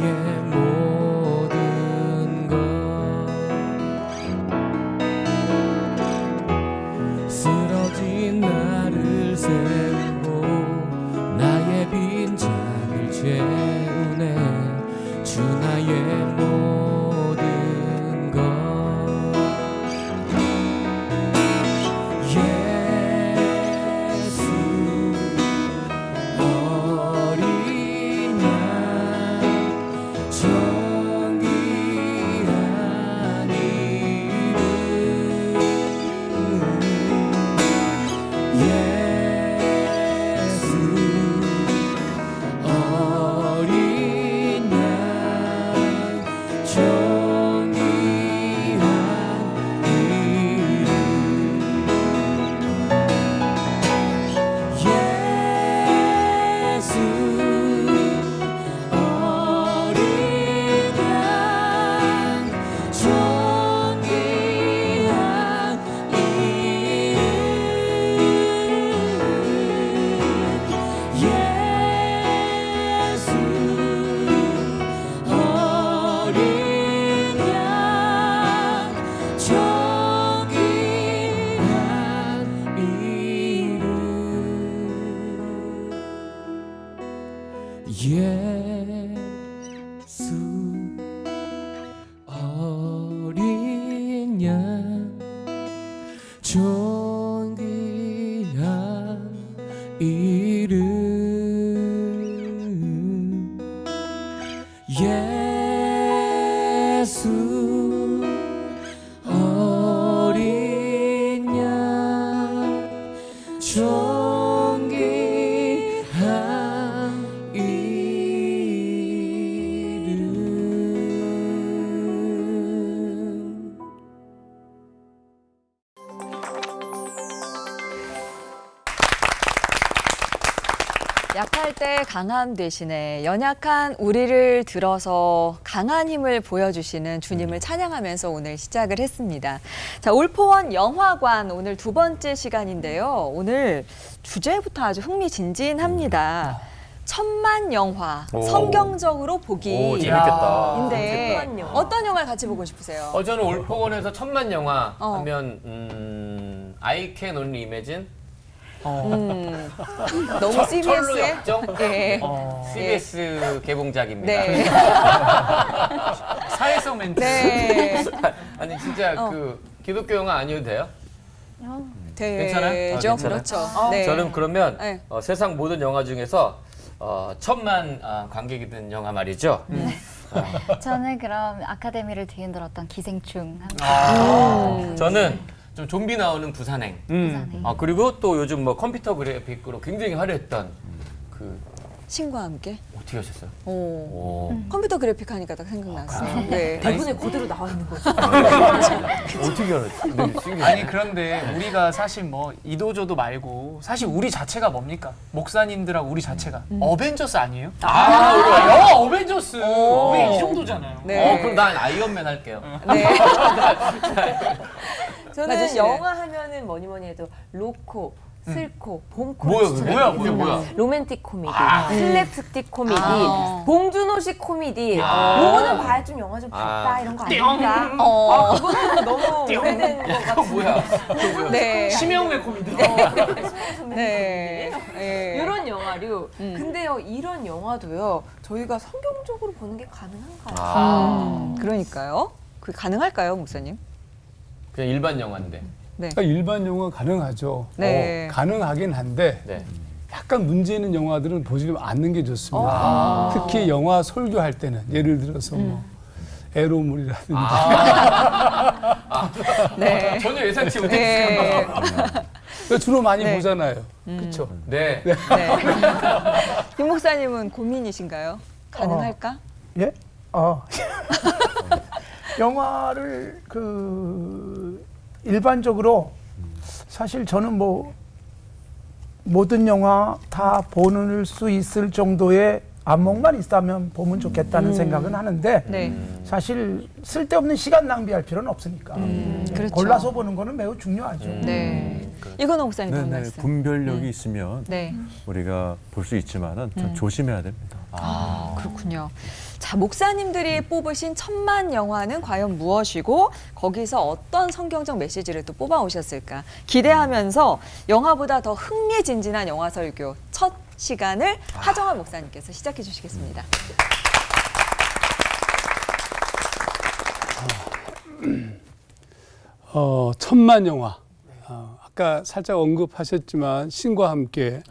나의 모든 것 쓰러진 나를 세우고 나의 빈잔을 채우네 주 나의 모든 것 예수 어린 양 정의한 이름 예수 어린 양 정의한 이름 예수 어린 양 정의한 이름 예수 어린 양 정의한 이름 예수 어린 양 존귀한 이름 예수 어린 양 존귀한 이름 약할 때 강함 대신에 연약한 우리를 들어서 강한 힘을 보여주시는 주님을 찬양하면서 오늘 시작을 했습니다. 자, 올포원 영화관 오늘 두 번째 시간인데요. 오늘 주제부터 아주 흥미진진합니다. 천만 영화, 성경적으로 보기. 오, 재밌겠다. 인데 천만 영화. 어떤 영화를 같이 보고 싶으세요? 저는 올포원에서 천만 영화 하면 I Can Only Imagine 너무 철로 CBS의 역정 예. CBS 개봉작입니다. 네. 사회성 멘트. 네. 아니 진짜 그 기독교 영화 아니어도 돼요? 괜찮아요? 되죠. 괜찮아요? 그렇죠. 네. 저는 그러면 네. 세상 모든 영화 중에서 천만 관객이 든 영화 말이죠. 저는 그럼 아카데미를 뒤흔들었던 기생충 함께 저는 좀 좀비 나오는 부산행. 부산에. 그리고 또 요즘 뭐 컴퓨터 그래픽으로 굉장히 화려했던 그 신과 함께. 어떻게 하셨어요? 오. 컴퓨터 그래픽 하니까 딱 생각났어요. 네. 대본에 그대로 나와 있는 거죠. 어떻게 알았지? 네, 신기해. 아니 그런데 우리가 사실 뭐 이도저도 말고 사실 우리 자체가 뭡니까? 목사님들하고 우리 자체가 어벤져스 아니에요? 영화 어벤져스. 우리 이 정도잖아요. 네. 그럼 난 아이언맨 할게요. 네. 저는 맞으시네. 영화 하면은 뭐니 뭐니 해도 로코, 슬코, 봄코. 뭐야, 그게? 뭐야? 로맨틱 코미디, 슬랩스틱 코미디, 아. 봉준호식 코미디. 요거는 봐야 좀 영화 좀 봤다 이런 거 아닙니까? 그거는 너무 오래된 것 같은데. 뭐야? 그거 뭐야? 네. 심형래 코미디. 네. 네. 이런 영화류. 근데요, 이런 영화도요, 저희가 성경적으로 보는 게 가능한가요? 그러니까요. 그게 가능할까요, 목사님? 그냥 일반 영화인데. 네. 그러니까 일반 영화 가능하죠. 네. 가능하긴 한데 네. 약간 문제 있는 영화들은 보지 않는 게 좋습니다. 특히 영화 설교할 때는 예를 들어서 뭐 에로물이라든지 네. 전혀 예상치 못했어요. 네. 주로 많이 네. 보잖아요. 그렇죠. 네. 네. 김 목사님은 고민이신가요? 가능할까? 예? 영화를 일반적으로 사실 저는 뭐 모든 영화 다 보는 수 있을 정도의 안목만 있다면 보면 좋겠다는 생각은 하는데 네. 사실 쓸데없는 시간 낭비할 필요는 없으니까 그렇죠. 골라서 보는 거는 매우 중요하죠. 네. 이건호 목사님 네네, 말씀. 분별력이 있으면 네. 우리가 볼 수 있지만은 좀 조심해야 됩니다. 그렇군요. 자, 목사님들이 뽑으신 천만 영화는 과연 무엇이고 거기서 어떤 성경적 메시지를 또 뽑아오셨을까 기대하면서 영화보다 더 흥미진진한 영화 설교 첫 시간을 하정환 목사님께서 시작해 주시겠습니다. 천만 영화. 아까 살짝 언급하셨지만 신과 함께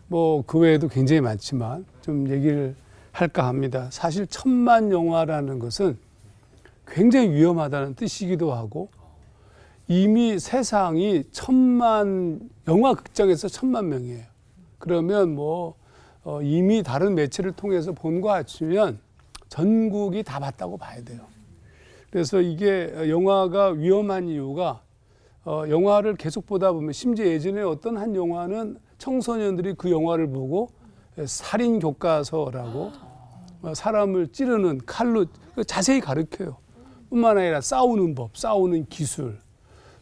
뭐 그 외에도 굉장히 많지만 좀 얘기를 할까 합니다. 사실 천만 영화라는 것은 굉장히 위험하다는 뜻이기도 하고 이미 세상이 영화 극장에서 1000만 명이에요. 그러면 뭐 이미 다른 매체를 통해서 본 거 같으면 전국이 다 봤다고 봐야 돼요. 그래서 이게 영화가 위험한 이유가 영화를 계속 보다 보면 심지어 예전에 어떤 한 영화는 청소년들이 그 영화를 보고 살인 교과서라고 사람을 찌르는 칼로 자세히 가르쳐요. 뿐만 아니라 싸우는 법, 싸우는 기술,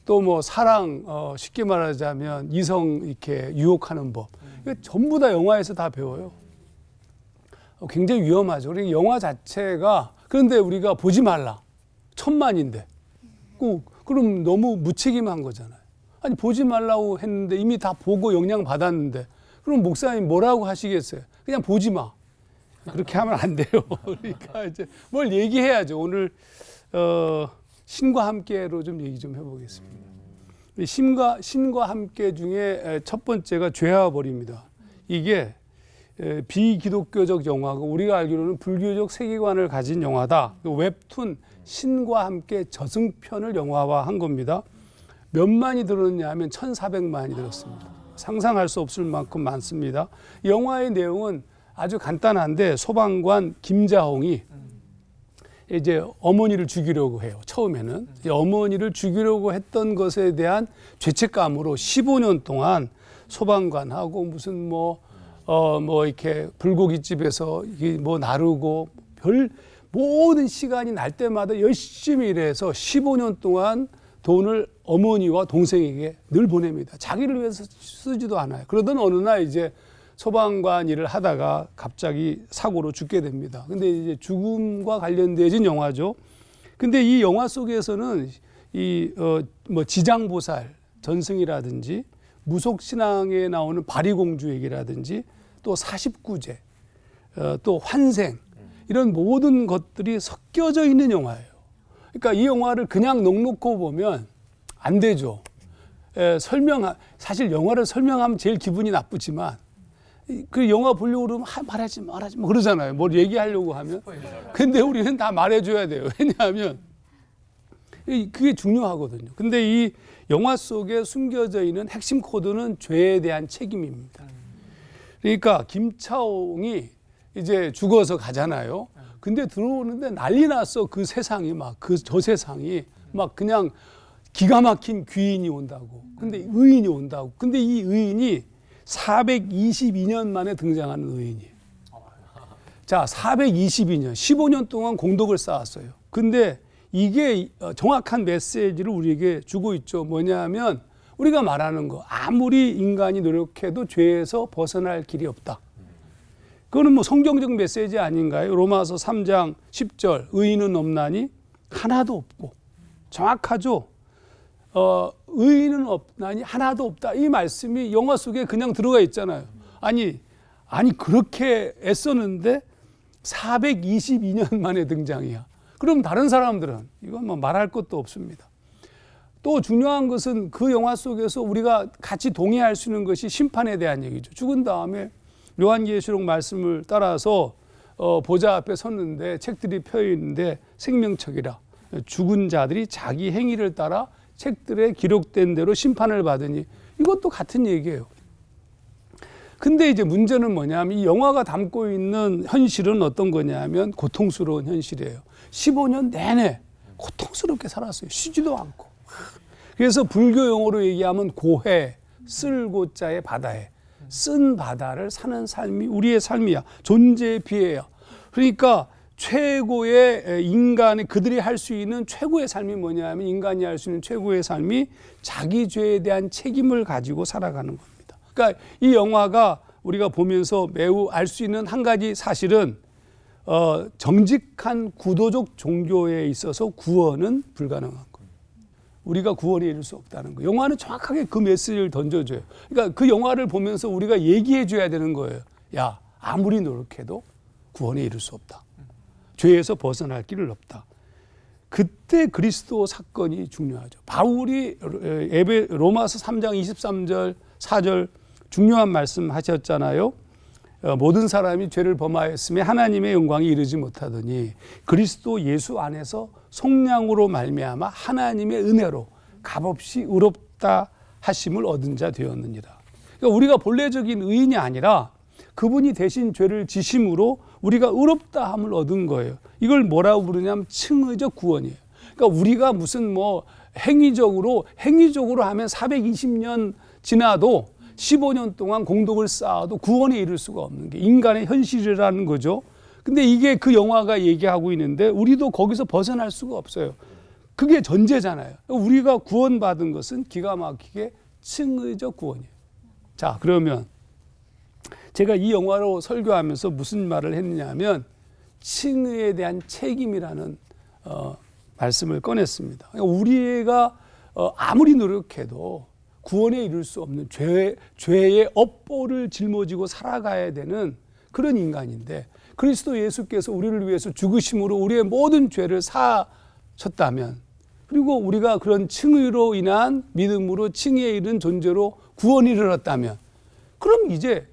또 뭐 사랑, 쉽게 말하자면 이성 이렇게 유혹하는 법. 전부 다 영화에서 다 배워요. 굉장히 위험하죠. 그러니까 영화 자체가 그런데 우리가 보지 말라. 1000만인데. 그럼 너무 무책임한 거잖아요. 아니 보지 말라고 했는데 이미 다 보고 영향 받았는데 그럼 목사님 뭐라고 하시겠어요? 그냥 보지 마. 그렇게 하면 안 돼요. 그러니까 이제 뭘 얘기해야죠. 오늘 신과 함께로 좀 얘기 좀 해보겠습니다. 신과 함께 중에 첫 번째가 죄와 벌입니다. 이게 비기독교적 영화고 우리가 알기로는 불교적 세계관을 가진 영화다. 웹툰 신과 함께 저승편을 영화화한 겁니다. 몇만이 들었냐 하면 1400만이 들었습니다. 상상할 수 없을 만큼 많습니다. 영화의 내용은 아주 간단한데 소방관 김자홍이 이제 어머니를 죽이려고 해요. 처음에는 어머니를 죽이려고 했던 것에 대한 죄책감으로 15년 동안 소방관하고 무슨 뭐 이렇게 불고기집에서 뭐 나르고 모든 시간이 날 때마다 열심히 일해서 15년 동안 돈을 어머니와 동생에게 늘 보냅니다. 자기를 위해서 쓰지도 않아요. 그러던 어느 날 이제 소방관 일을 하다가 갑자기 사고로 죽게 됩니다. 근데 이제 죽음과 관련된 영화죠. 근데 이 영화 속에서는 뭐 지장보살 전승이라든지 무속신앙에 나오는 바리공주 얘기라든지 또 49제, 또 환생 이런 모든 것들이 섞여져 있는 영화예요. 그러니까 이 영화를 그냥 넉넉히 보면 안 되죠. 사실 영화를 설명하면 제일 기분이 나쁘지만 그 영화 보려고 그러면 말하지 마 그러잖아요. 뭘 얘기하려고 하면. 근데 우리는 다 말해줘야 돼요. 왜냐하면 그게 중요하거든요. 근데 이 영화 속에 숨겨져 있는 핵심 코드는 죄에 대한 책임입니다. 그러니까 김차홍이 이제 죽어서 가잖아요. 근데 들어오는데 난리 났어. 그 세상이 저 세상이 그냥 기가 막힌 귀인이 온다고. 근데 의인이 온다고. 근데 이 의인이 422년 만에 등장하는 의인이에요. 자, 422년, 15년 동안 공덕을 쌓았어요. 근데 이게 정확한 메시지를 우리에게 주고 있죠. 뭐냐면 우리가 말하는 거 아무리 인간이 노력해도 죄에서 벗어날 길이 없다. 그거는 뭐 성경적 메시지 아닌가요? 로마서 3장 10절 의인은 없나니 하나도 없고 정확하죠. 의인은 없나니 하나도 없다. 이 말씀이 영화 속에 그냥 들어가 있잖아요. 아니 그렇게 애썼는데 422년 만에 등장이야. 그럼 다른 사람들은 이건 뭐 말할 것도 없습니다. 또 중요한 것은 그 영화 속에서 우리가 같이 동의할 수 있는 것이 심판에 대한 얘기죠. 죽은 다음에 요한계시록 말씀을 따라서 보좌 앞에 섰는데 책들이 펴 있는데 생명책이라 죽은 자들이 자기 행위를 따라 책들에 기록된 대로 심판을 받으니 이것도 같은 얘기예요. 근데 이제 문제는 뭐냐면 이 영화가 담고 있는 현실은 어떤 거냐면 고통스러운 현실이에요. 15년 내내 고통스럽게 살았어요. 쉬지도 않고. 그래서 불교 용어로 얘기하면 고해, 쓸고자의 바다에 쓴 바다를 사는 삶이 우리의 삶이야. 존재의 비애야. 그러니까 최고의 인간이 그들이 할 수 있는 최고의 삶이 뭐냐면 인간이 할 수 있는 최고의 삶이 자기 죄에 대한 책임을 가지고 살아가는 겁니다. 그러니까 이 영화가 우리가 보면서 매우 알 수 있는 한 가지 사실은 정직한 구도적 종교에 있어서 구원은 불가능한 거예요. 우리가 구원에 이를 수 없다는 거예요. 영화는 정확하게 그 메시지를 던져줘요. 그러니까 그 영화를 보면서 우리가 얘기해 줘야 되는 거예요. 야, 아무리 노력해도 구원에 이를 수 없다. 죄에서 벗어날 길은 없다. 그때 그리스도 사건이 중요하죠. 바울이 로마서 3장 23절 4절 중요한 말씀 하셨잖아요. 모든 사람이 죄를 범하였음에 하나님의 영광에 이르지 못하더니 그리스도 예수 안에서 속량으로 말미암아 하나님의 은혜로 값없이 의롭다 하심을 얻은 자 되었느니라. 그러니까 우리가 본래적인 의인이 아니라 그분이 대신 죄를 지심으로 우리가 의롭다함을 얻은 거예요. 이걸 뭐라고 부르냐면 칭의적 구원이에요. 그러니까 우리가 무슨 뭐 행위적으로 하면 420년 지나도 15년 동안 공덕을 쌓아도 구원에 이를 수가 없는 게 인간의 현실이라는 거죠. 근데 이게 그 영화가 얘기하고 있는데 우리도 거기서 벗어날 수가 없어요. 그게 전제잖아요. 우리가 구원받은 것은 기가 막히게 칭의적 구원이에요. 자, 그러면 제가 이 영화로 설교하면서 무슨 말을 했느냐 하면 칭의에 대한 책임이라는 말씀을 꺼냈습니다. 우리가 아무리 노력해도 구원에 이를 수 없는 죄의 업보를 짊어지고 살아가야 되는 그런 인간인데 그리스도 예수께서 우리를 위해서 죽으심으로 우리의 모든 죄를 사셨다면 그리고 우리가 그런 칭의로 인한 믿음으로 칭의에 이른 존재로 구원에 이르렀다면 그럼 이제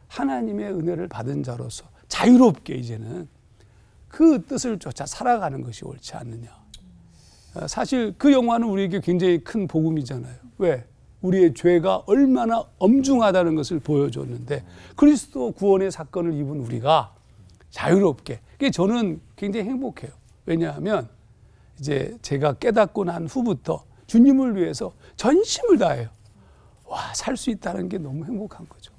하나님의 은혜를 받은 자로서 자유롭게 이제는 그 뜻을 쫓아 살아가는 것이 옳지 않느냐. 사실 그 영화는 우리에게 굉장히 큰 복음이잖아요. 왜? 우리의 죄가 얼마나 엄중하다는 것을 보여줬는데 그리스도 구원의 사건을 입은 우리가 자유롭게. 저는 굉장히 행복해요. 왜냐하면 이제 제가 깨닫고 난 후부터 주님을 위해서 전심을 다해요. 와, 살 수 있다는 게 너무 행복한 거죠.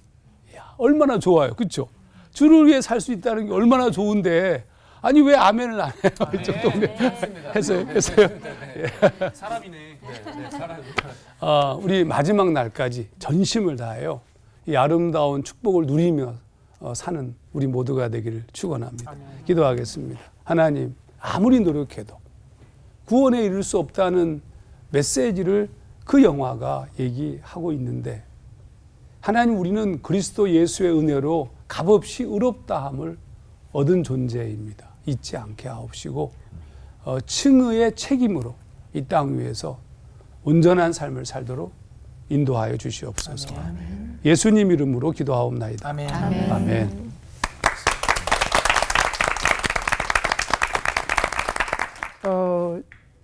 이야, 얼마나 좋아요. 그렇죠? 주를 위해 살 수 있다는 게 얼마나 좋은데 아니 왜 아멘을 안 해요? 했어요. 사람이네. 우리 마지막 날까지 전심을 다해요. 이 아름다운 축복을 누리며 사는 우리 모두가 되기를 축원합니다. 기도하겠습니다. 하나님, 아무리 노력해도 구원에 이를 수 없다는 메시지를 그 영화가 얘기하고 있는데 하나님, 우리는 그리스도 예수의 은혜로 값없이 의롭다함을 얻은 존재입니다. 잊지 않게 하옵시고 칭의의 책임으로 이 땅 위에서 온전한 삶을 살도록 인도하여 주시옵소서. 아멘. 예수님 이름으로 기도하옵나이다. 아멘. 아멘. 아멘.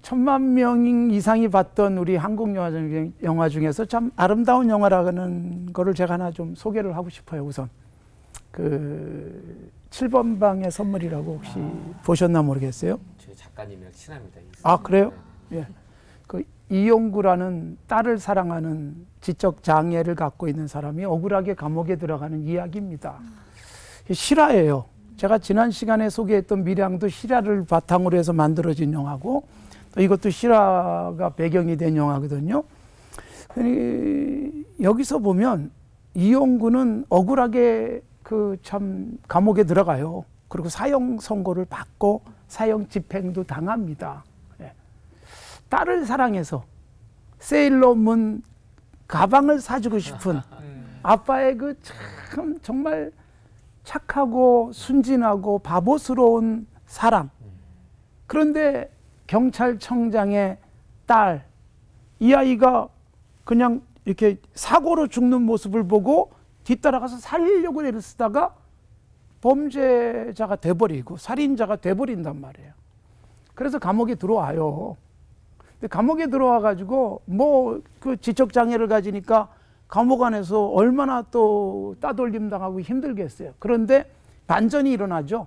천만 명 이상이 봤던 우리 한국 영화 중에서 참 아름다운 영화라는 거를 제가 하나 좀 소개를 하고 싶어요. 우선 그 7번 방의 선물이라고 혹시 보셨나 모르겠어요? 저희 작가님이랑 친합니다. 아, 그래요? 예. 그 이용구라는 딸을 사랑하는 지적 장애를 갖고 있는 사람이 억울하게 감옥에 들어가는 이야기입니다. 실화예요. 제가 지난 시간에 소개했던 밀양도 실화를 바탕으로 해서 만들어진 영화고 또 이것도 실화가 배경이 된 영화거든요. 여기서 보면 이용구는 억울하게 그 참 감옥에 들어가요. 그리고 사형 선고를 받고 사형 집행도 당합니다. 네. 딸을 사랑해서 세일러문 가방을 사주고 싶은 아빠의 그 참 정말 착하고 순진하고 바보스러운 사랑. 그런데 경찰청장의 딸, 이 아이가 그냥 이렇게 사고로 죽는 모습을 보고 뒤따라가서 살리려고 애를 쓰다가 범죄자가 돼버리고 살인자가 돼버린단 말이에요. 그래서 감옥에 들어와요. 근데 감옥에 들어와가지고 뭐 그 지적장애를 가지니까 감옥 안에서 얼마나 또 따돌림 당하고 힘들겠어요. 그런데 반전이 일어나죠.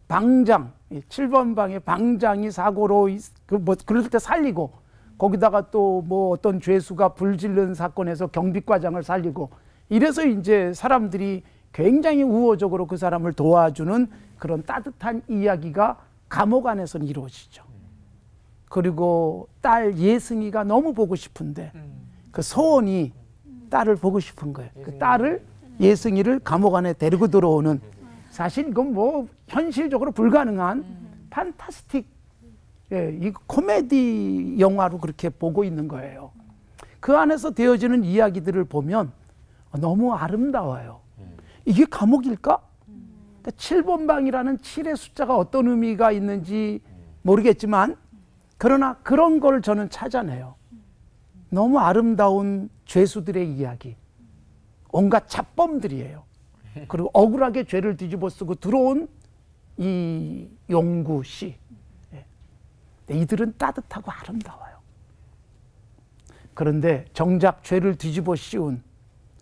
방장, 7번 방의 방장이 사고로 그럴 때 살리고 거기다가 또 뭐 어떤 죄수가 불질른 사건에서 경비과장을 살리고 이래서 이제 사람들이 굉장히 우호적으로 그 사람을 도와주는 그런 따뜻한 이야기가 감옥 안에서는 이루어지죠. 그리고 딸 예승이가 너무 보고 싶은데 그 소원이 딸을 보고 싶은 거예요. 그 딸을 예승이를 감옥 안에 데리고 들어오는 사실 이건 뭐 현실적으로 불가능한 판타스틱 이 코미디 영화로 그렇게 보고 있는 거예요. 그 안에서 되어지는 이야기들을 보면 너무 아름다워요. 이게 감옥일까? 그러니까 7번 방이라는 7의 숫자가 어떤 의미가 있는지 모르겠지만 그러나 그런 걸 저는 찾아내요. 너무 아름다운 죄수들의 이야기. 온갖 잡범들이에요. 그리고 억울하게 죄를 뒤집어 쓰고 들어온 이 용구 씨. 이들은 따뜻하고 아름다워요. 그런데 정작 죄를 뒤집어 씌운,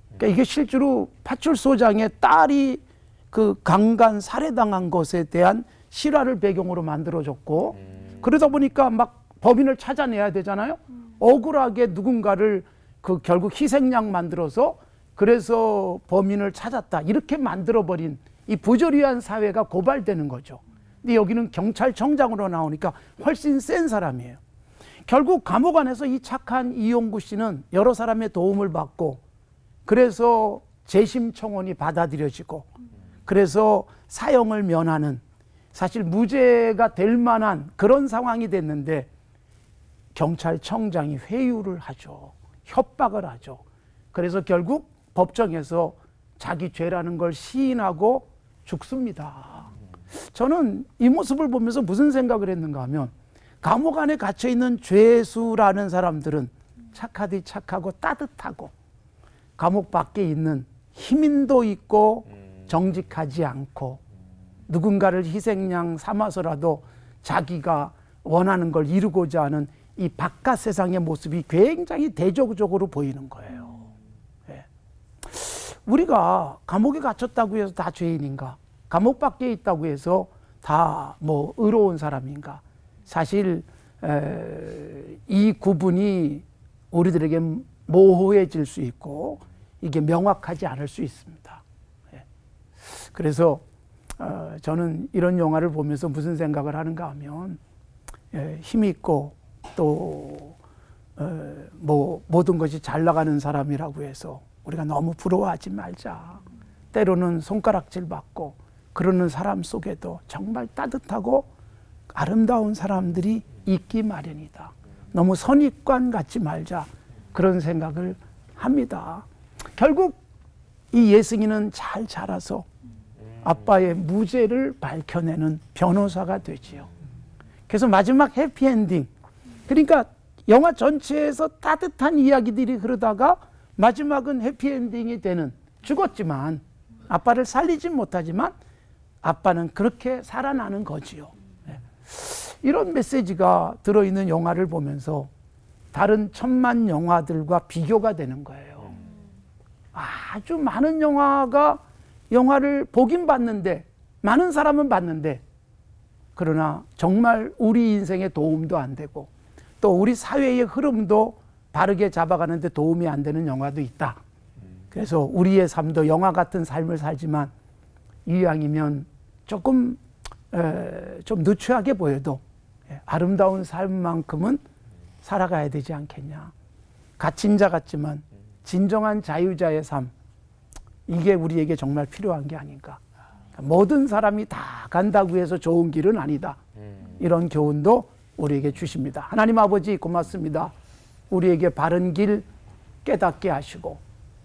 그러니까 이게 실제로 파출소장의 딸이 그 강간 살해당한 것에 대한 실화를 배경으로 만들어졌고, 그러다 보니까 막 범인을 찾아내야 되잖아요. 억울하게 누군가를 그 결국 희생양 만들어서 그래서 범인을 찾았다 이렇게 만들어버린 이 부조리한 사회가 고발되는 거죠. 근데 여기는 경찰청장으로 나오니까 훨씬 센 사람이에요. 결국 감옥 안에서 이 착한 이용구 씨는 여러 사람의 도움을 받고 그래서 재심 청원이 받아들여지고 그래서 사형을 면하는, 사실 무죄가 될 만한 그런 상황이 됐는데 경찰청장이 회유를 하죠. 협박을 하죠. 그래서 결국 법정에서 자기 죄라는 걸 시인하고 죽습니다. 저는 이 모습을 보면서 무슨 생각을 했는가 하면, 감옥 안에 갇혀있는 죄수라는 사람들은 착하디 착하고 따뜻하고, 감옥 밖에 있는 희민도 있고 정직하지 않고 누군가를 희생양 삼아서라도 자기가 원하는 걸 이루고자 하는 이 바깥 세상의 모습이 굉장히 대조적으로 보이는 거예요. 예. 우리가 감옥에 갇혔다고 해서 다 죄인인가? 감옥 밖에 있다고 해서 다 뭐 의로운 사람인가? 사실 이 구분이 우리들에게 모호해질 수 있고 이게 명확하지 않을 수 있습니다. 예. 그래서 저는 이런 영화를 보면서 무슨 생각을 하는가 하면, 힘 있고 또 뭐 모든 것이 잘 나가는 사람이라고 해서 우리가 너무 부러워하지 말자. 때로는 손가락질 받고 그러는 사람 속에도 정말 따뜻하고 아름다운 사람들이 있기 마련이다. 너무 선입관 갖지 말자, 그런 생각을 합니다. 결국 이 예승이는 잘 자라서 아빠의 무죄를 밝혀내는 변호사가 되지요. 그래서 마지막 해피엔딩, 그러니까 영화 전체에서 따뜻한 이야기들이 흐르다가 마지막은 해피엔딩이 되는, 죽었지만 아빠를 살리지 못하지만 아빠는 그렇게 살아나는 거지요. 이런 메시지가 들어있는 영화를 보면서 다른 천만 영화들과 비교가 되는 거예요. 아주 많은 영화를 보긴 봤는데, 많은 사람은 봤는데, 그러나 정말 우리 인생에 도움도 안 되고 또 우리 사회의 흐름도 바르게 잡아가는데 도움이 안 되는 영화도 있다. 그래서 우리의 삶도 영화 같은 삶을 살지만 이왕이면 조금 좀 누추하게 보여도 아름다운 삶만큼은 살아가야 되지 않겠냐. 갇힌 자 같지만 진정한 자유자의 삶, 이게 우리에게 정말 필요한 게 아닌가. 모든 사람이 다 간다고 해서 좋은 길은 아니다. 이런 교훈도 우리에게 주십니다. 하나님 아버지 고맙습니다. 우리에게 바른 길 깨닫게 하시고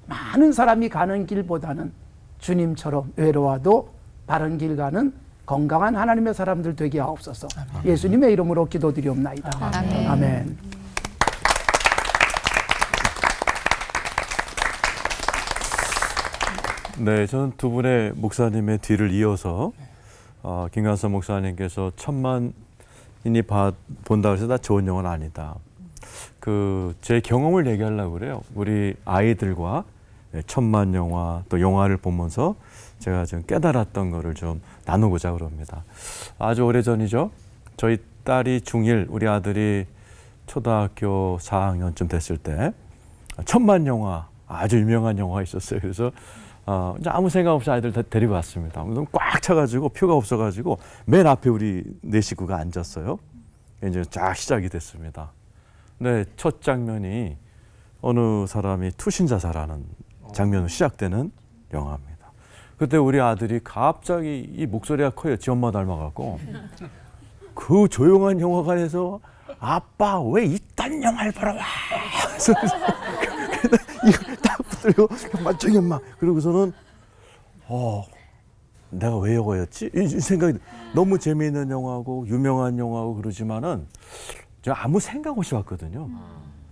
많은 사람이 가는 길보다는 주님처럼 외로워도 바른 길 가는 건강한 하나님의 사람들 되게 하옵소서. 아멘. 예수님의 이름으로 기도드리옵나이다. 아멘. 아멘. 네, 저는 두 분의 목사님의 뒤를 이어서 김관섭 목사님께서 천만인이 본다고 해서 다 좋은 영화는 아니다. 제 경험을 얘기하려고 그래요. 우리 아이들과 천만 영화 또 영화를 보면서 제가 좀 깨달았던 거를 좀 나누고자 그럽니다. 아주 오래전이죠. 저희 딸이 중1, 우리 아들이 초등학교 4학년쯤 됐을 때 천만 영화, 아주 유명한 영화가 있었어요. 그래서 이제 아무 생각 없이 아이들 다 데리고 왔습니다. 꽉 차가지고 표가 없어가지고 맨 앞에 우리 네 식구가 앉았어요. 이제 쫙 시작이 됐습니다. 네, 첫 장면이 어느 사람이 투신자살하는 장면으로 시작되는 영화입니다. 그때 우리 아들이 갑자기 이 목소리가 커요. 지 엄마 닮아갖고. 그 조용한 영화관에서 아빠 왜 이딴 영화를 보러 와? 이거 딱 붙들고 맞죠 엄마. 그러고서는 내가 왜 이거였지? 이 생각이 너무 재미있는 영화고 유명한 영화고 그러지만은 제가 아무 생각 없이 봤거든요.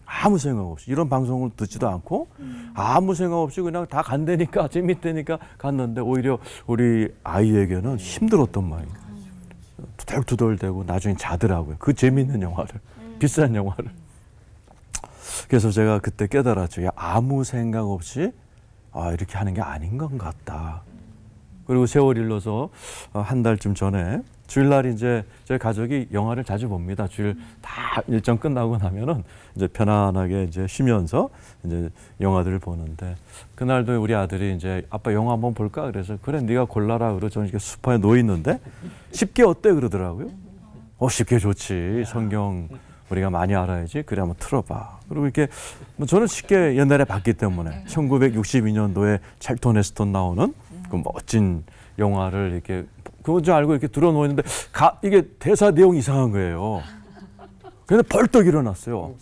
아무 생각 없이 이런 방송을 듣지도 않고 아무 생각 없이 그냥 다 간다니까 재밌다니까 갔는데 오히려 우리 아이에게는 힘들었던 모양이에요. 투덜투덜대고 나중에 자더라고요. 그 재밌는 영화를 비싼 영화를. 그래서 제가 그때 깨달았죠. 야, 아무 생각 없이 이렇게 하는 게 아닌 것 같다. 그리고 세월이 흘러서 한 달쯤 전에 주일날 이제 저희 가족이 영화를 자주 봅니다. 주일 다 일정 끝나고 나면은 이제 편안하게 이제 쉬면서 이제 영화들을 보는데 그날도 우리 아들이 이제 아빠 영화 한번 볼까? 그래서 그래 네가 골라라. 그러고 저는 이렇게 소파에 놓여 있는데 쉽게 어때? 그러더라고요. 쉽게 좋지. 성경 우리가 많이 알아야지. 그래 한번 틀어봐. 그리고 이렇게 저는 쉽게 옛날에 봤기 때문에 1962년도에 찰턴 헤스턴 나오는 그 멋진 영화를 이렇게 그건 줄 알고 이렇게 들어놓았는데 이게 대사 내용이 이상한 거예요. 그래서 벌떡 일어났어요.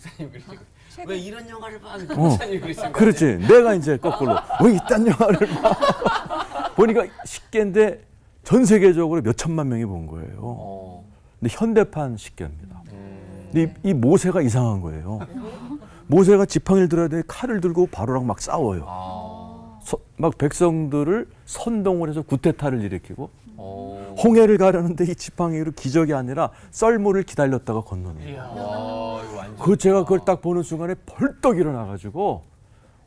왜 이런 영화를 봐? 목사님 그러신 그렇지. 내가 이제 거꾸로 왜 이딴 영화를 봐? 보니까 식계인데 전 세계적으로 몇 천만 명이 본 거예요. 근데 현대판 식계입니다. 근데 이 모세가 이상한 거예요. 모세가 지팡이를 들어야 돼 칼을 들고 바로랑 막 싸워요. 막 백성들을 선동을 해서 구테타를 일으키고 홍해를 가려는데 이 지팡이로 기적이 아니라 썰물을 기다렸다가 건너네요. 그 제가 그걸 딱 보는 순간에 벌떡 일어나가지고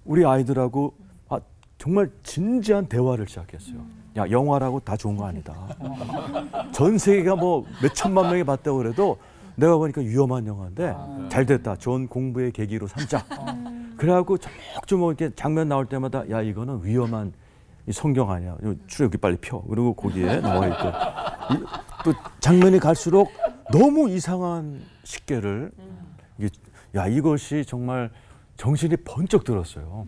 우리 아이들하고 정말 진지한 대화를 시작했어요. 야, 영화라고 다 좋은 거 아니다. 전 세계가 뭐 몇 천만 명이 봤다고 그래도 내가 보니까 위험한 영화인데 잘 됐다. 좋은 공부의 계기로 삼자. 그래갖고 조금 이렇게 장면 나올 때마다 야 이거는 위험한 이 성경 아니야. 출애굽기 빨리 펴. 그리고 거기에 나와 있고 또 장면이 갈수록 너무 이상한 식계를 이것이 정말 정신이 번쩍 들었어요.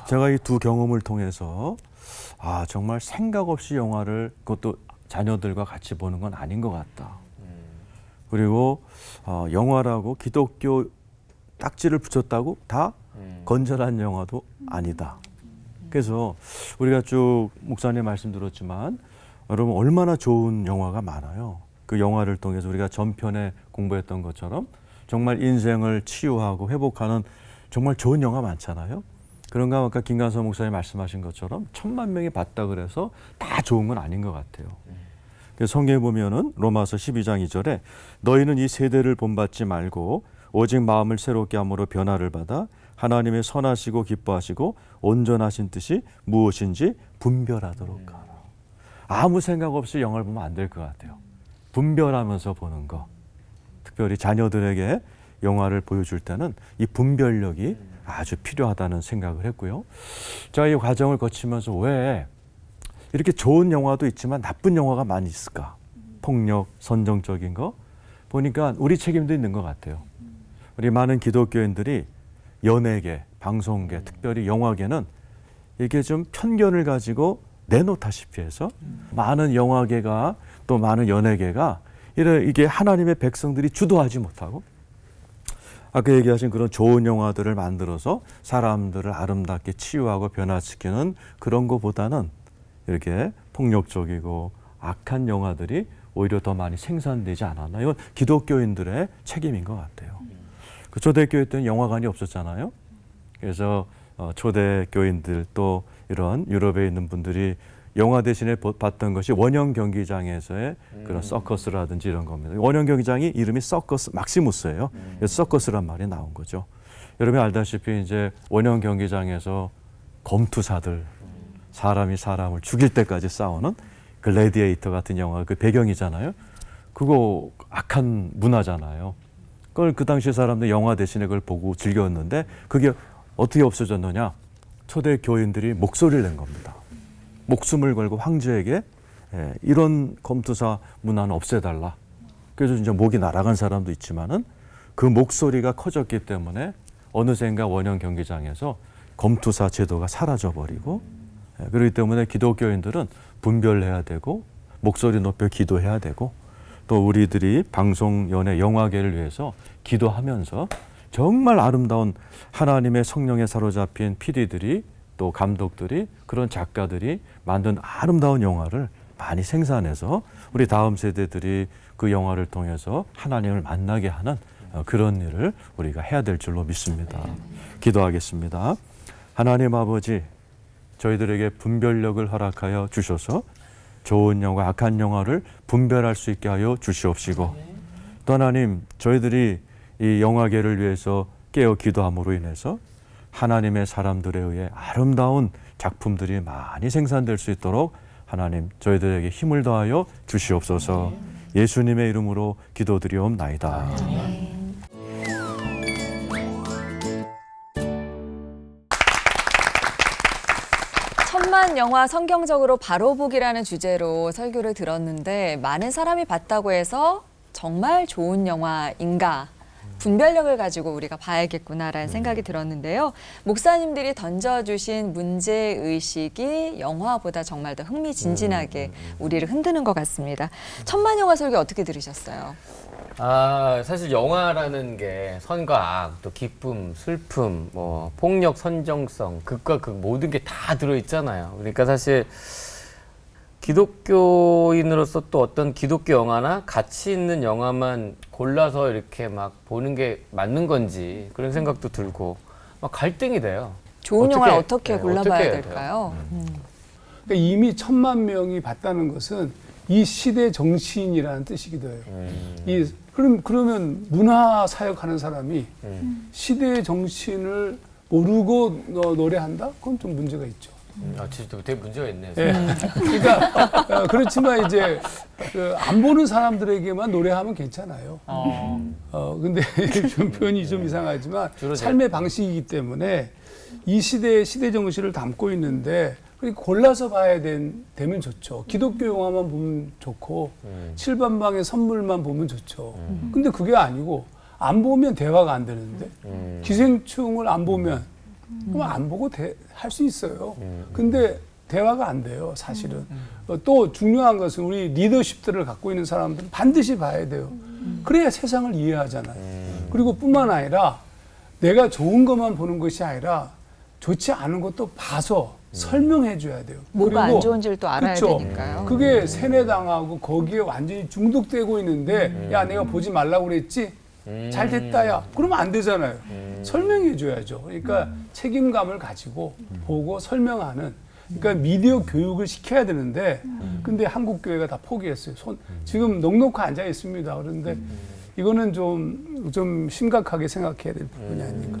제가 이 두 경험을 통해서 정말 생각 없이 영화를 그것도 자녀들과 같이 보는 건 아닌 것 같다. 그리고 영화라고 기독교 딱지를 붙였다고 다 건전한 영화도 아니다. 그래서 우리가 쭉 목사님 말씀 들었지만 여러분 얼마나 좋은 영화가 많아요. 그 영화를 통해서 우리가 전편에 공부했던 것처럼 정말 인생을 치유하고 회복하는 정말 좋은 영화 많잖아요. 그런가 아까 김관섭 목사님 말씀하신 것처럼 1000만 명이 봤다 그래서 다 좋은 건 아닌 것 같아요. 성경에 보면은 로마서 12장 2절에 너희는 이 세대를 본받지 말고 오직 마음을 새롭게 함으로 변화를 받아 하나님의 선하시고 기뻐하시고 온전하신 뜻이 무엇인지 분별하도록 하라. 아무 생각 없이 영화를 보면 안 될 것 같아요. 분별하면서 보는 거. 특별히 자녀들에게 영화를 보여줄 때는 이 분별력이 아주 필요하다는 생각을 했고요. 제가 이 과정을 거치면서 왜 이렇게 좋은 영화도 있지만 나쁜 영화가 많이 있을까? 폭력, 선정적인 거 보니까 우리 책임도 있는 것 같아요. 우리 많은 기독교인들이 연예계, 방송계, 특별히 영화계는 이게 좀 편견을 가지고 내놓다시피 해서 많은 영화계가 또 많은 연예계가 이게 하나님의 백성들이 주도하지 못하고 아까 얘기하신 그런 좋은 영화들을 만들어서 사람들을 아름답게 치유하고 변화시키는 그런 것보다는 이렇게 폭력적이고 악한 영화들이 오히려 더 많이 생산되지 않았나. 이건 기독교인들의 책임인 것 같아요. 그 초대교회 때는 영화관이 없었잖아요. 그래서 초대교인들 또 이런 유럽에 있는 분들이 영화 대신에 봤던 것이 원형 경기장에서의 그런 서커스라든지 이런 겁니다. 원형 경기장이 이름이 서커스 막시무스예요. 그래서 서커스란 말이 나온 거죠. 여러분이 알다시피 이제 원형 경기장에서 검투사들 사람이 사람을 죽일 때까지 싸우는 글래디에이터 같은 영화 그 배경이잖아요. 그거 악한 문화잖아요. 그걸 그 당시 사람들 영화 대신에 그걸 보고 즐겼는데 그게 어떻게 없어졌느냐? 초대 교인들이 목소리를 낸 겁니다. 목숨을 걸고 황제에게 이런 검투사 문화는 없애달라. 그래서 이제 목이 날아간 사람도 있지만은 그 목소리가 커졌기 때문에 어느샌가 원형 경기장에서 검투사 제도가 사라져버리고 그렇기 때문에 기독교인들은 분별해야 되고 목소리 높여 기도해야 되고 또 우리들이 방송, 연예, 영화계를 위해서 기도하면서 정말 아름다운 하나님의 성령에 사로잡힌 PD들이 또 감독들이 그런 작가들이 만든 아름다운 영화를 많이 생산해서 우리 다음 세대들이 그 영화를 통해서 하나님을 만나게 하는 그런 일을 우리가 해야 될 줄로 믿습니다. 기도하겠습니다. 하나님 아버지, 저희들에게 분별력을 허락하여 주셔서 좋은 영화, 악한 영화를 분별할 수 있게 하여 주시옵시고 또 하나님, 저희들이 이 영화계를 위해서 깨어 기도함으로 인해서 하나님의 사람들에 의해 아름다운 작품들이 많이 생산될 수 있도록 하나님, 저희들에게 힘을 더하여 주시옵소서. 예수님의 이름으로 기도드리옵나이다. 천만 영화 성경적으로 바로 보기라는 주제로 설교를 들었는데 많은 사람이 봤다고 해서 정말 좋은 영화인가? 분별력을 가지고 우리가 봐야겠구나라는 생각이 들었는데요. 목사님들이 던져주신 문제의식이 영화보다 정말 더 흥미진진하게 우리를 흔드는 것 같습니다. 천만 영화 설교 어떻게 들으셨어요? 사실 영화라는 게 선과 악, 또 기쁨, 슬픔, 뭐 폭력, 선정성, 극과 극 모든 게 다 들어있잖아요. 그러니까 사실 기독교인으로서 또 어떤 기독교 영화나 가치 있는 영화만 골라서 이렇게 막 보는 게 맞는 건지 그런 생각도 들고 막 갈등이 돼요. 좋은 영화를 어떻게 골라봐야 될까요? 그러니까 이미 1000만 명이 봤다는 것은 이 시대 정치인이라는 뜻이기도 해요. 그러면 문화 사역하는 사람이 시대의 정치인을 모르고 노래한다? 그건 좀 문제가 있죠. 진짜 되게 문제가 있네요. 네. 그러니까 그렇지만 이제 안 보는 사람들에게만 노래하면 괜찮아요. 근데 좀 표현이 좀 이상하지만 삶의 방식이기 때문에 이 시대의 시대 정신을 담고 있는데 골라서 봐야 되면 좋죠. 기독교 영화만 보면 좋고 칠반방의 선물만 보면 좋죠. 근데 그게 아니고 안 보면 대화가 안 되는데 기생충을 안 보면 그럼 안 보고 할 수 있어요. 근데 대화가 안 돼요, 사실은. 또 중요한 것은 우리 리더십들을 갖고 있는 사람들은 반드시 봐야 돼요. 그래야 세상을 이해하잖아요. 그리고 뿐만 아니라 내가 좋은 것만 보는 것이 아니라 좋지 않은 것도 봐서 설명해 줘야 돼요. 뭐가 안 좋은지를 또 알아야 되니까요. 그게 세뇌당하고 거기에 완전히 중독되고 있는데 야, 내가 보지 말라고 그랬지? 잘 됐다, 야. 그러면 안 되잖아요. 설명해 줘야죠. 그러니까 책임감을 가지고 보고 설명하는, 그러니까 미디어 교육을 시켜야 되는데 근데 한국 교회가 다 포기했어요. 지금 넉넉히 앉아 있습니다. 그런데 이거는 좀 심각하게 생각해야 될 부분이 아닌가.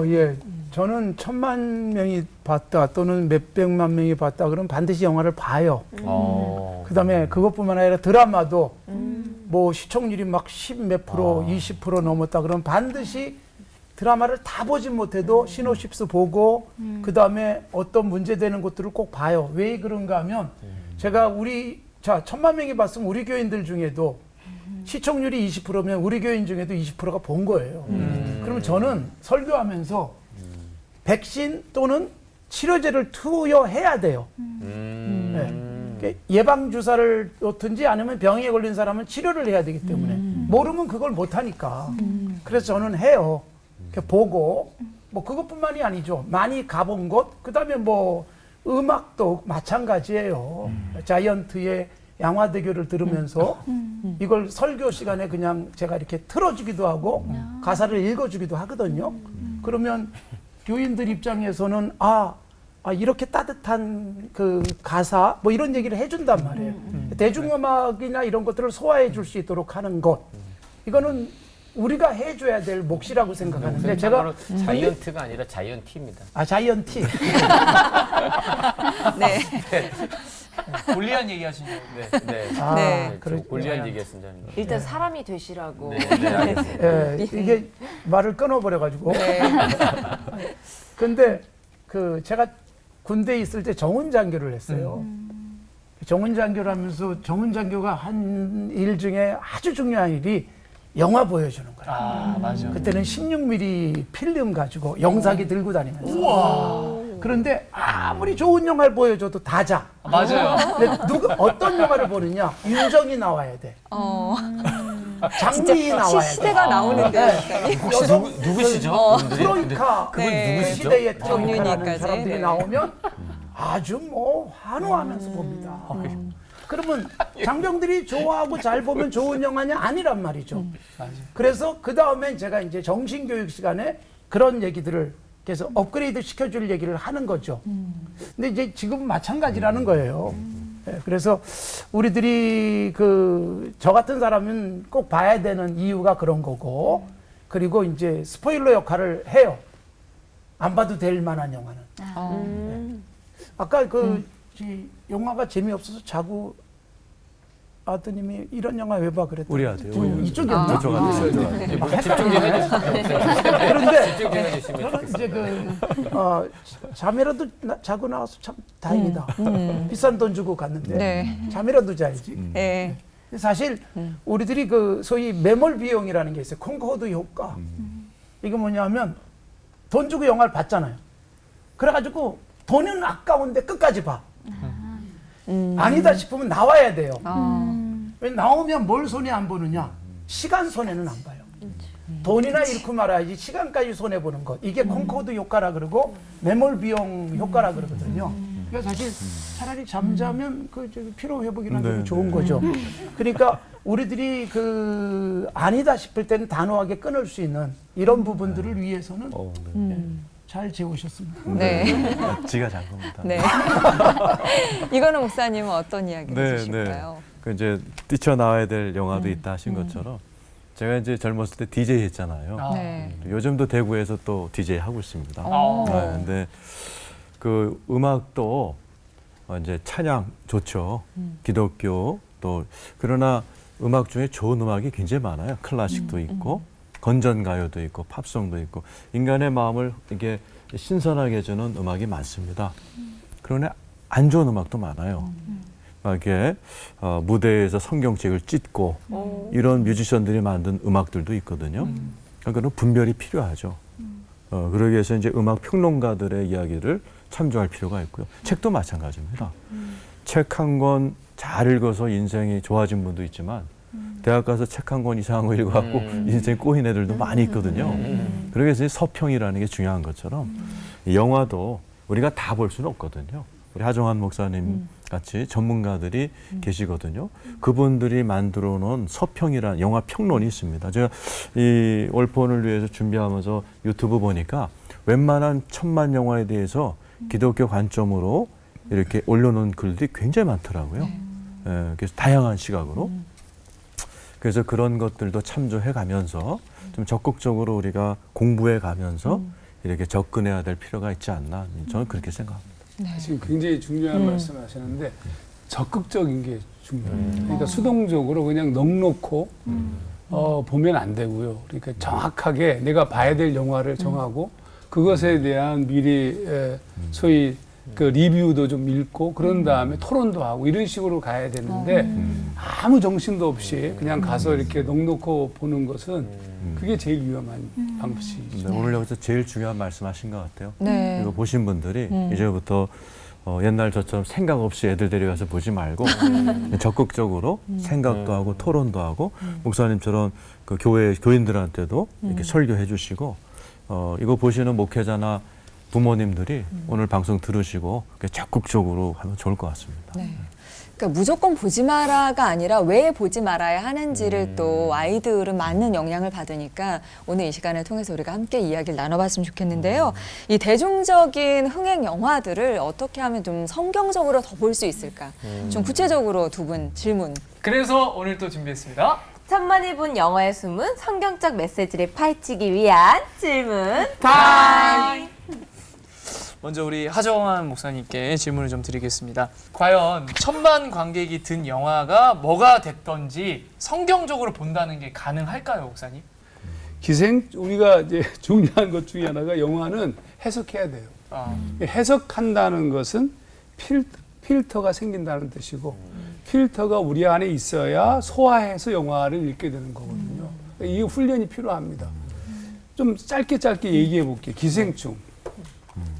예. 저는 1000만 명이 봤다 또는 몇백만 명이 봤다 그러면 반드시 영화를 봐요. 그다음에 그것뿐만 아니라 드라마도 뭐 시청률이 막 10몇 프로, 20% 넘었다 그러면 반드시 드라마를 다 보지 못해도 시놉시스 보고 그다음에 어떤 문제되는 것들을 꼭 봐요. 왜 그런가 하면 제가 1000만 명이 봤으면 우리 교인들 중에도 시청률이 20%면 우리 교인 중에도 20%가 본 거예요. 그러면 저는 설교하면서 백신 또는 치료제를 투여해야 돼요. 네. 예방주사를 놓든지 아니면 병에 걸린 사람은 치료를 해야 되기 때문에 모르면 그걸 못하니까. 그래서 저는 해요. 보고 뭐 그것뿐만이 아니죠. 많이 가본 곳, 그 다음에 뭐 음악도 마찬가지예요. 자이언트의 양화대교를 들으면서 이걸 설교 시간에 그냥 제가 이렇게 틀어주기도 하고 가사를 읽어주기도 하거든요. 그러면 교인들 입장에서는 이렇게 따뜻한 그 가사 뭐 이런 얘기를 해준단 말이에요. 대중음악이나 이런 것들을 소화해 줄 수 있도록 하는 것, 이거는 우리가 해줘야 될 몫이라고 생각하는데 제가 자이언트가 아니라 자이언티입니다. 자이언티. 네. 골리앗 얘기하시죠. 네. 골리앗 얘기했습니다. 일단 사람이 되시라고. 이게 말을 끊어버려가지고. 근데 제가 군대에 있을 때 정훈장교를 했어요. 정훈장교를 하면서 정훈장교가 한 일 중에 아주 중요한 일이 영화 보여주는 거예요. 맞아. 그때는 16mm 필름 가지고 영사기 들고 다니면서. 그런데 아무리 좋은 영화를 보여줘도 다자. 맞아요. 근데 어떤 영화를 보느냐? 윤정이 나와야 돼. 장미이 나와야 돼. 시대가 나오는데. 혹시 누구시죠? 트로이카. 그분 누구시죠? 시대의 트로이카라는 정윤이까지. 사람들이 네. 나오면 아주 뭐 환호하면서 봅니다. 그러면 장병들이 좋아하고 잘 보면 좋은 영화냐? 아니란 말이죠. 그래서 그 다음에 제가 이제 정신교육 시간에 그런 얘기들을 계속 업그레이드 시켜줄 얘기를 하는 거죠. 근데 이제 지금 마찬가지라는 거예요. 네, 그래서 우리들이 저 같은 사람은 꼭 봐야 되는 이유가 그런 거고, 그리고 이제 스포일러 역할을 해요. 안 봐도 될 만한 영화는. 네. 아까 영화가 재미없어서 자고 아드님이 이런 영화 왜 봐 그랬더니 우리 아들. 이쪽이었나? 저쪽 아들. 집중 좀 해주시면 그런데 집중 좀 해주시면 저는 이제 잠이라도 자고 나와서 참 다행이다. 비싼 돈 주고 갔는데 네. 잠이라도 자야지. 네. 사실 우리들이 소위 매몰 비용이라는 게 있어요. 콩코드 효과. 이게 뭐냐면 돈 주고 영화를 봤잖아요. 그래가지고 돈은 아까운데 끝까지 봐. 아니다 싶으면 나와야 돼요. 왜 나오면 뭘 손해 안 보느냐? 시간 손해는 안 봐요. 돈이나 잃고 말아야지 시간까지 손해 보는 것. 이게 콩코드 효과라 그러고 매몰 비용 효과라 그러거든요. 그러니까 사실 차라리 잠자면 피로 회복이나 되게 좋은 거죠. 그러니까 우리들이 아니다 싶을 때는 단호하게 끊을 수 있는 이런 부분들을 위해서는 잘 재우셨습니다. 네. 지가 잔 겁니다. 네. 이거는 목사님은 어떤 이야기를 해주실까요? 그 이제 뛰쳐나와야 될 영화도 있다 하신 것처럼 제가 이제 젊었을 때 DJ 했잖아요. 네. 요즘도 대구에서 또 DJ 하고 있습니다. 네, 근데 그 음악도 이제 찬양 좋죠. 기독교 또 그러나 음악 중에 좋은 음악이 굉장히 많아요. 클래식도 있고 건전가요도 있고 팝송도 있고 인간의 마음을 이렇게 신선하게 해주는 음악이 많습니다. 그러나 안 좋은 음악도 많아요. 이렇게 무대에서 성경책을 찢고 이런 뮤지션들이 만든 음악들도 있거든요. 그러니까 분별이 필요하죠. 그러기 위해서 이제 음악 평론가들의 이야기를 참조할 필요가 있고요. 책도 마찬가지입니다. 책 한 권 잘 읽어서 인생이 좋아진 분도 있지만 대학 가서 책 한 권 이상한 거 읽어갖고 인생 꼬인 애들도 많이 있거든요. 그러기 위해서 서평이라는 게 중요한 것처럼 영화도 우리가 다 볼 수는 없거든요. 우리 하정환 목사님 같이 전문가들이 계시거든요. 그분들이 만들어 놓은 서평이라는 영화 평론이 있습니다. 제가 이 올폰을 위해서 준비하면서 유튜브 보니까 웬만한 1000만 영화에 대해서 기독교 관점으로 이렇게 올려놓은 글들이 굉장히 많더라고요. 예, 그래서 다양한 시각으로. 그래서 그런 것들도 참조해 가면서 좀 적극적으로 우리가 공부해 가면서 이렇게 접근해야 될 필요가 있지 않나. 저는 그렇게 생각합니다. 지금 굉장히 중요한 말씀하시는데 적극적인 게 중요해요. 그러니까 수동적으로 그냥 넉놓고 보면 안 되고요. 그러니까 정확하게 내가 봐야 될 영화를 정하고 그것에 대한 미리 소위 리뷰도 좀 읽고 그런 다음에 토론도 하고 이런 식으로 가야 되는데 아무 정신도 없이 그냥 가서 이렇게 넉놓고 보는 것은 그게 제일 위험한 방법이죠. 네, 오늘 여기서 제일 중요한 말씀하신 것 같아요. 네. 이거 보신 분들이 이제부터 옛날 저처럼 생각 없이 애들 데려가서 보지 말고 적극적으로 생각도 하고 토론도 하고 목사님처럼 그 교인들한테도 이렇게 설교해 주시고 이거 보시는 목회자나 부모님들이 오늘 방송 들으시고 적극적으로 하면 좋을 것 같습니다. 네. 그러니까 무조건 보지 마라가 아니라 왜 보지 말아야 하는지를 또 아이들은 많은 영향을 받으니까 오늘 이 시간을 통해서 우리가 함께 이야기를 나눠봤으면 좋겠는데요. 이 대중적인 흥행 영화들을 어떻게 하면 좀 성경적으로 더 볼 수 있을까? 좀 구체적으로 두 분 질문. 그래서 오늘 또 준비했습니다. 천만이 본 영화의 숨은 성경적 메시지를 파헤치기 위한 질문 타임! 먼저 우리 하정환 목사님께 질문을 좀 드리겠습니다. 과연 1000만 관객이 든 영화가 뭐가 됐던지 성경적으로 본다는 게 가능할까요, 목사님? 우리가 이제 중요한 것 중에 하나가 영화는 해석해야 돼요. 해석한다는 것은 필터가 생긴다는 뜻이고 필터가 우리 안에 있어야 소화해서 영화를 읽게 되는 거거든요. 이 훈련이 필요합니다. 좀 짧게 얘기해 볼게요. 기생충.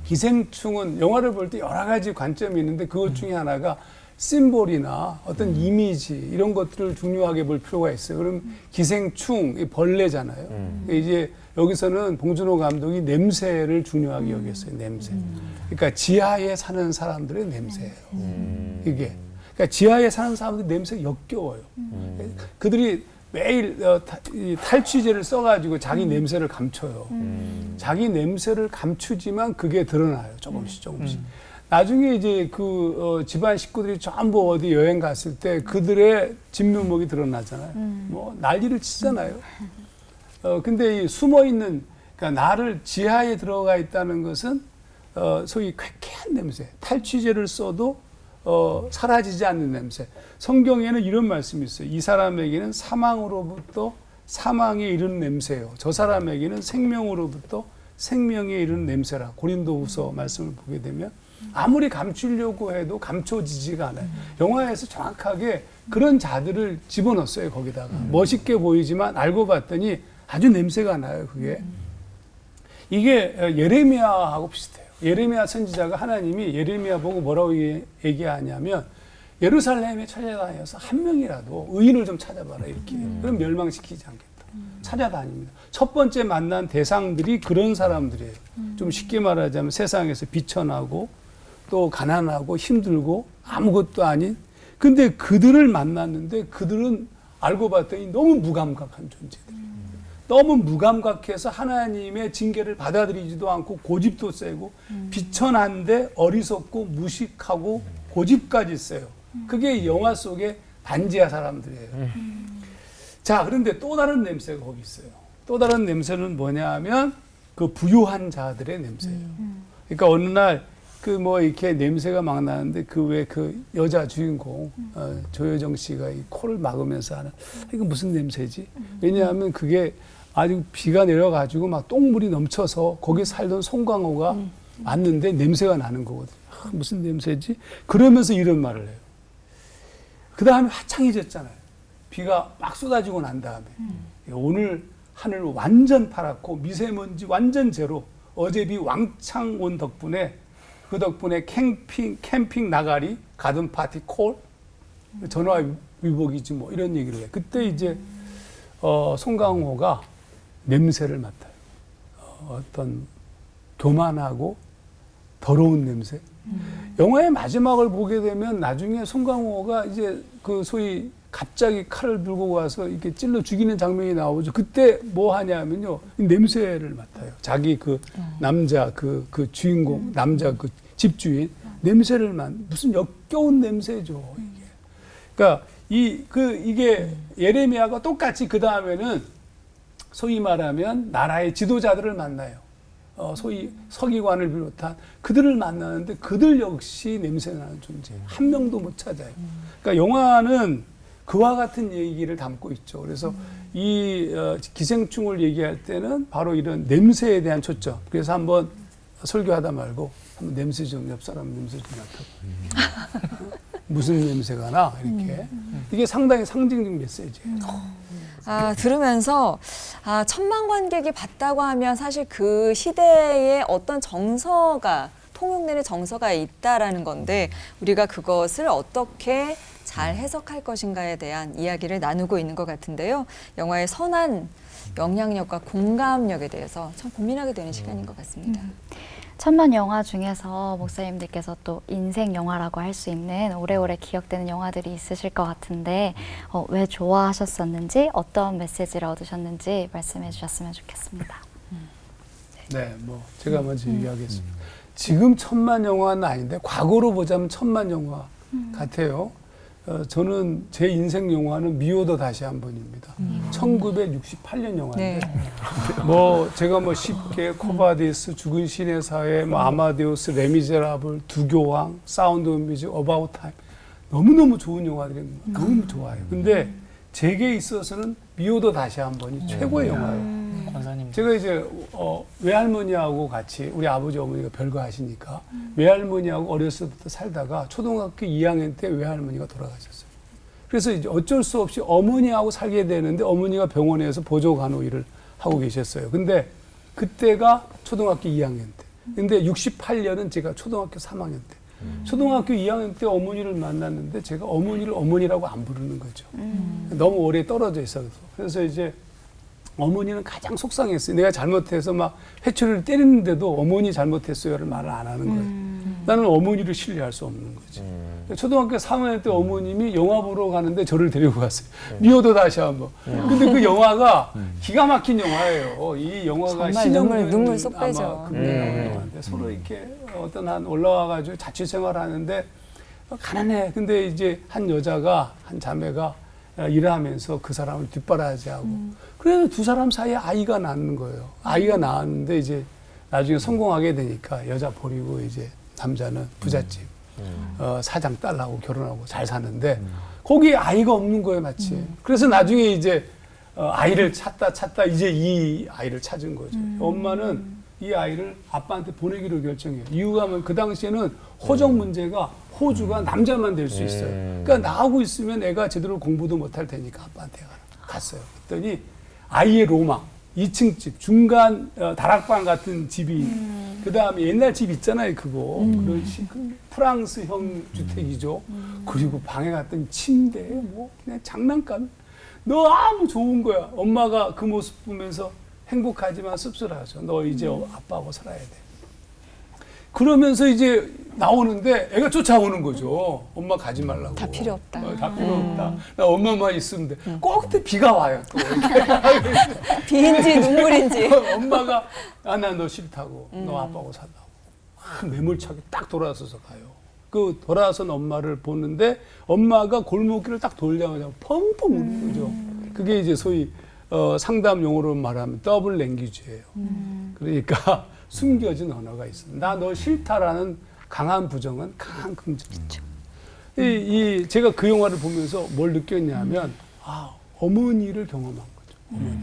기생충은 영화를 볼 때 여러 가지 관점이 있는데 그것 중에 하나가 심볼이나 어떤 이미지 이런 것들을 중요하게 볼 필요가 있어요. 그럼 기생충, 이 벌레잖아요. 이제 여기서는 봉준호 감독이 냄새를 중요하게 여겼어요. 냄새. 그러니까 지하에 사는 사람들의 냄새예요. 이게. 그러니까 지하에 사는 사람들 냄새가 역겨워요. 그들이 매일 탈취제를 써가지고 자기 냄새를 감춰요. 자기 냄새를 감추지만 그게 드러나요. 조금씩. 나중에 이제 집안 식구들이 전부 어디 여행 갔을 때 그들의 진면목이 드러나잖아요. 뭐 난리를 치잖아요. 근데 이 숨어 있는, 그러니까 나를 지하에 들어가 있다는 것은 소위 쾌쾌한 냄새, 탈취제를 써도 사라지지 않는 냄새. 성경에는 이런 말씀이 있어요. 이 사람에게는 사망으로부터 사망에 이르는 냄새요. 저 사람에게는 생명으로부터 생명에 이르는 냄새라. 고린도후서 말씀을 보게 되면 아무리 감추려고 해도 감춰지지가 않아요. 영화에서 정확하게 그런 자들을 집어넣었어요. 거기다가. 멋있게 보이지만 알고 봤더니 아주 냄새가 나요. 그게. 이게 예레미야하고 비슷해요. 예레미야 선지자가 하나님이 예레미야 보고 뭐라고 얘기하냐면 예루살렘에 찾아다녀서 한 명이라도 의인을 좀 찾아봐라 이렇게. 그럼 멸망시키지 않겠다. 찾아다닙니다. 첫 번째 만난 대상들이 그런 사람들이에요. 좀 쉽게 말하자면 세상에서 비천하고 또 가난하고 힘들고 아무것도 아닌, 근데 그들을 만났는데 그들은 알고 봤더니 너무 무감각한 존재들이에요. 너무 무감각해서 하나님의 징계를 받아들이지도 않고 고집도 세고 비천한데 어리석고 무식하고 고집까지 세요. 그게 영화 속의 반지하 사람들이에요. 자, 그런데 또 다른 냄새가 거기 있어요. 또 다른 냄새는 뭐냐 하면 그 부유한 자들의 냄새예요. 그러니까 어느 날 이렇게 냄새가 막 나는데 그 여자 주인공 조여정 씨가 이 코를 막으면서 하는, 이거 무슨 냄새지? 왜냐하면 그게 아주 비가 내려가지고 막 똥물이 넘쳐서 거기 살던 송강호가 왔는데 냄새가 나는 거거든요. 무슨 냄새지? 그러면서 이런 말을 해요. 그 다음에 화창해졌잖아요. 비가 막 쏟아지고 난 다음에 오늘 하늘 완전 파랗고 미세먼지 완전 제로. 어제 비 왕창 온 덕분에 그 덕분에 캠핑 나가리 가든 파티 콜 전화 위복이지 뭐 이런 얘기를 해요. 그때 이제 송강호가 냄새를 맡아요. 어떤 교만하고 더러운 냄새. 영화의 마지막을 보게 되면 나중에 송강호가 이제 소위 갑자기 칼을 들고 와서 이렇게 찔러 죽이는 장면이 나오죠. 그때 뭐 하냐면요, 냄새를 맡아요. 자기 남자 그 주인공 남자 그 집주인 냄새를 무슨 역겨운 냄새죠. 이게. 그러니까 이게 예레미야가 똑같이 그 다음에는 소위 말하면 나라의 지도자들을 만나요. 소위 서기관을 비롯한 그들을 만나는데 그들 역시 냄새나는 존재예요. 한 명도 못 찾아요. 그러니까 영화는 그와 같은 얘기를 담고 있죠. 그래서 이 기생충을 얘기할 때는 바로 이런 냄새에 대한 초점. 그래서 한번 설교하다 말고 한번 냄새 좀, 옆 사람 냄새 좀 맡아봐. 무슨 냄새가 나? 이렇게. 이게 상당히 상징적 메시지예요. 들으면서 천만 관객이 봤다고 하면 사실 그 시대에 어떤 정서가, 통용되는 정서가 있다라는 건데 우리가 그것을 어떻게 잘 해석할 것인가에 대한 이야기를 나누고 있는 것 같은데요. 영화의 선한 영향력과 공감력에 대해서 참 고민하게 되는 시간인 것 같습니다. 천만 영화 중에서 목사님들께서 또 인생 영화라고 할 수 있는 오래오래 기억되는 영화들이 있으실 것 같은데 왜 좋아하셨었는지, 어떤 메시지를 얻으셨는지 말씀해 주셨으면 좋겠습니다. 네, 제가 먼저 얘기하겠습니다. 지금 천만 영화는 아닌데 과거로 보자면 천만 영화 같아요. 저는 제 인생 영화는 미워도 다시 한 번입니다. 1968년 영화인데, 제가 쉽게 코바디스, 죽은 신의 사회, 아마데우스, 레미제라블, 두교황, 사운드 오브 뮤직, 어바웃 타임, 너무너무 좋은 영화들이 너무 좋아요. 근데 제게 있어서는 미워도 다시 한 번이 최고의 영화예요. 권사님. 제가 이제 외할머니하고 같이, 우리 아버지 어머니가 별거 하시니까 외할머니하고 어렸을 때부터 살다가 초등학교 2학년 때 외할머니가 돌아가셨어요. 그래서 이제 어쩔 수 없이 어머니하고 살게 되는데 어머니가 병원에서 보조 간호 일을 하고 계셨어요. 근데 그때가 초등학교 2학년 때. 근데 68년은 제가 초등학교 3학년 때. 초등학교 2학년 때 어머니를 만났는데 제가 어머니를 어머니라고 안 부르는 거죠. 너무 오래 떨어져 있어서. 그래서 이제 어머니는 가장 속상했어요. 내가 잘못해서 막 회초리를 때리는데도 어머니 잘못했어요를 말을 안 하는 거예요. 나는 어머니를 신뢰할 수 없는 거지. 초등학교 3학년 때 어머님이 영화 보러 가는데 저를 데리고 갔어요. 미워도 다시 한번. 근데 그 영화가 기가 막힌 영화예요. 이 영화가 정말 눈물 쏙 빼죠. 영화인데 서로 이렇게 어떤 한 올라와가지고 자취생활 하는데 가난해. 근데 이제 한 여자가, 한 자매가 일하면서 그 사람을 뒷바라지하고 그래서 두 사람 사이에 아이가 낳는 거예요. 아이가 낳았는데 이제 나중에 성공하게 되니까 여자 버리고 이제 남자는 부잣집 사장 딸하고 결혼하고 잘 사는데 거기에 아이가 없는 거예요, 마치. 그래서 나중에 이제 아이를 찾다 이제 이 아이를 찾은 거죠. 엄마는 이 아이를 아빠한테 보내기로 결정해요. 이유가 뭐 그 당시에는 호적 문제가 호주가 남자만 될 수 있어요. 그러니까 나하고 있으면 애가 제대로 공부도 못할 테니까 아빠한테 갔어요. 그랬더니 아이의 로망, 2층 집, 중간 다락방 같은 집이, 그 다음에 옛날 집 있잖아요, 그거. 그런 프랑스형 주택이죠. 그리고 방에 갔더니 침대에 뭐 그냥 장난감. 너무 좋은 거야. 엄마가 그 모습 보면서 행복하지만 씁쓸하죠. 너 이제 아빠하고 살아야 돼. 그러면서 이제 나오는데 애가 쫓아오는 거죠. 엄마 가지 말라고. 다 필요 없다. 다 필요 없다. 나 엄마만 있으면 돼. 꼭 그때 비가 와요. 또. 비인지 눈물인지. 엄마가 나 너 싫다고. 너 아빠하고 살라고. 매몰차게 딱 돌아서서 가요. 그 돌아선 엄마를 보는데 엄마가 골목길을 딱 돌자마자 펑펑 우는 거죠. 그게 이제 소위 상담 용어로 말하면 더블 랭귀지예요. 그러니까 숨겨진 언어가 있어. 나 너 싫다라는 강한 부정은 강한 긍정이죠. 제가 그 영화를 보면서 뭘 느꼈냐면 어머니를 경험한 거죠. 어머니.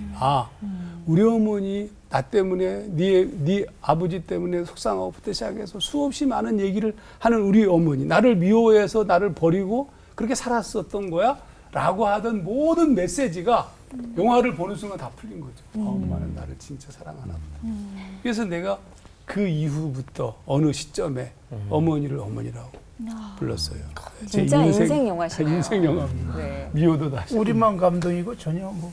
우리 어머니 나 때문에 네 아버지 때문에 속상하고부터 시작해서 수없이 많은 얘기를 하는 우리 어머니. 나를 미워해서 나를 버리고 그렇게 살았었던 거야? 라고 하던 모든 메시지가 영화를 보는 순간 다 풀린 거죠. 엄마는 나를 진짜 사랑하나 보다. 그래서 내가 그 이후부터 어느 시점에 어머니를 어머니라고 불렀어요. 진짜 인생 영화시네요. 인생 영화입니다. 네. 미워도 다시. 우리만 감동이고 전혀 뭐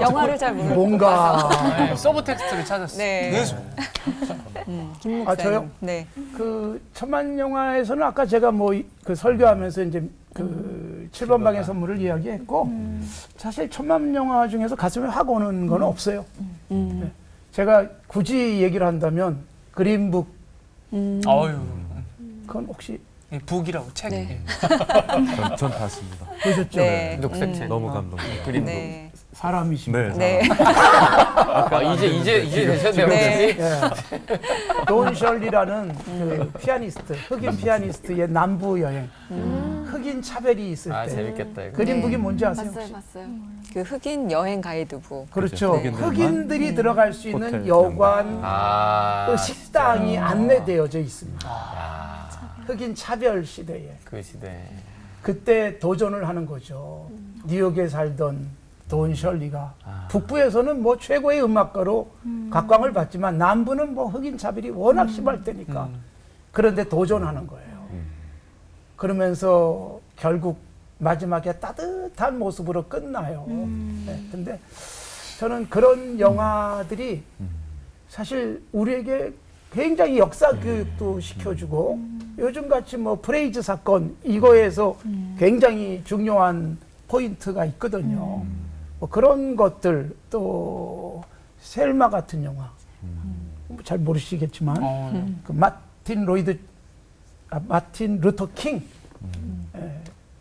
영화를 잘 모르는 뭔가 네, 서브 텍스트를 찾았어요. 네. 김 목사님. 저요? 네. 그 천만 영화에서는 아까 제가 뭐 그 설교하면서 이제 그 7번 방의 선물을 이야기했고 사실 천만 영화 중에서 가슴에 확 오는 건 없어요. 네. 제가 굳이 얘기를 한다면 그린북. 어유. 그건 혹시 북이라고 책. 네. 전 봤습니다. 보셨죠? 네. 녹색 책. 너무 감동돼요. 그림. 네. 사람이십니다. 네. 네. 이제 되셨네요. 네. 예. 돈 셜리라는 그 피아니스트, 흑인 피아니스트의 남부 여행, 흑인 차별이 있을 때 재밌겠다 이거. 그린북이 뭔지 아세요? 봤어요. 그 흑인 여행 가이드북. 그렇죠. 네. 흑인들이 들어갈 수 있는 호텔 여관, 또 식당이 진짜. 안내되어져 있습니다. 흑인 차별 시대에 그 시대. 그때 도전을 하는 거죠. 뉴욕에 살던 돈 셜리가 북부에서는 뭐 최고의 음악가로 각광을 받지만 남부는 뭐 흑인 차별이 워낙 심할 때니까 그런데 도전하는 거예요. 그러면서 결국 마지막에 따뜻한 모습으로 끝나요. 네, 근데 저는 그런 영화들이 사실 우리에게 굉장히 역사 교육도 시켜주고 요즘같이 뭐 프레이즈 사건 이거에서 굉장히 중요한 포인트가 있거든요. 뭐 그런 것들 또 셀마 같은 영화 잘 모르시겠지만 그 마틴 루터 킹